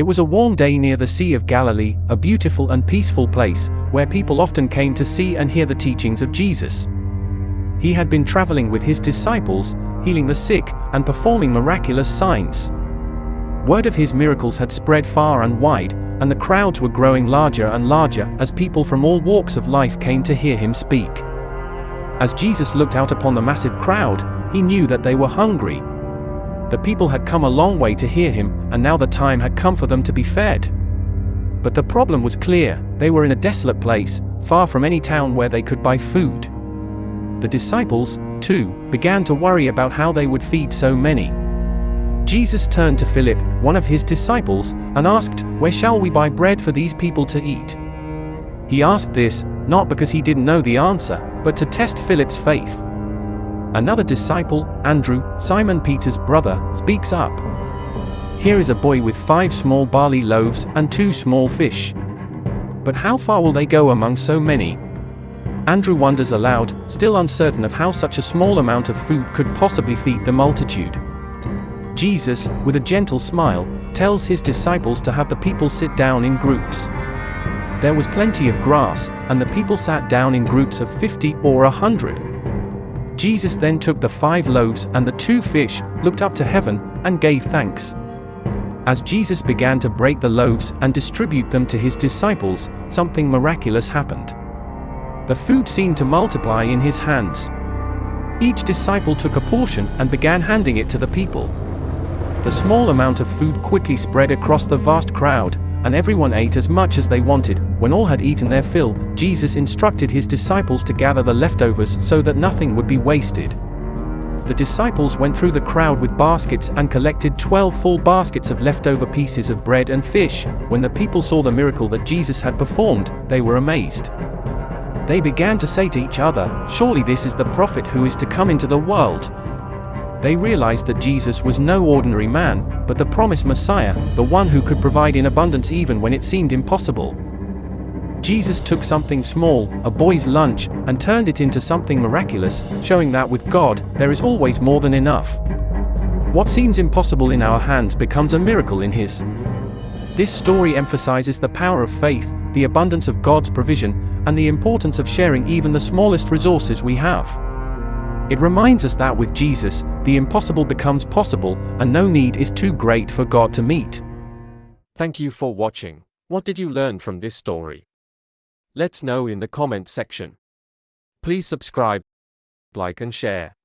It was a warm day near the Sea of Galilee, a beautiful and peaceful place, where people often came to see and hear the teachings of Jesus. He had been traveling with his disciples, healing the sick, and performing miraculous signs. Word of his miracles had spread far and wide, and the crowds were growing larger and larger as people from all walks of life came to hear him speak. As Jesus looked out upon the massive crowd, he knew that they were hungry. The people had come a long way to hear him, and now the time had come for them to be fed. But the problem was clear: they were in a desolate place, far from any town where they could buy food. The disciples, too, began to worry about how they would feed so many. Jesus turned to Philip, one of his disciples, and asked, "Where shall we buy bread for these people to eat?" He asked this, not because he didn't know the answer, but to test Philip's faith. Another disciple, Andrew, Simon Peter's brother, speaks up. "Here is a boy with 5 small barley loaves and 2 small fish. But how far will they go among so many?" Andrew wonders aloud, still uncertain of how such a small amount of food could possibly feed the multitude. Jesus, with a gentle smile, tells his disciples to have the people sit down in groups. There was plenty of grass, and the people sat down in groups of 50 or 100. Jesus then took the 5 loaves and the 2 fish, looked up to heaven, and gave thanks. As Jesus began to break the loaves and distribute them to his disciples, something miraculous happened. The food seemed to multiply in his hands. Each disciple took a portion and began handing it to the people. The small amount of food quickly spread across the vast crowd, and everyone ate as much as they wanted. When all had eaten their fill, Jesus instructed his disciples to gather the leftovers so that nothing would be wasted. The disciples went through the crowd with baskets and collected 12 full baskets of leftover pieces of bread and fish. When the people saw the miracle that Jesus had performed, they were amazed. They began to say to each other, "Surely this is the prophet who is to come into the world." They realized that Jesus was no ordinary man, but the promised Messiah, the one who could provide in abundance even when it seemed impossible. Jesus took something small, a boy's lunch, and turned it into something miraculous, showing that with God, there is always more than enough. What seems impossible in our hands becomes a miracle in His. This story emphasizes the power of faith, the abundance of God's provision, and the importance of sharing even the smallest resources we have. It reminds us that with Jesus, the impossible becomes possible, and no need is too great for God to meet. Thank you for watching. What did you learn from this story? Let's know in the comment section. Please subscribe, like and share.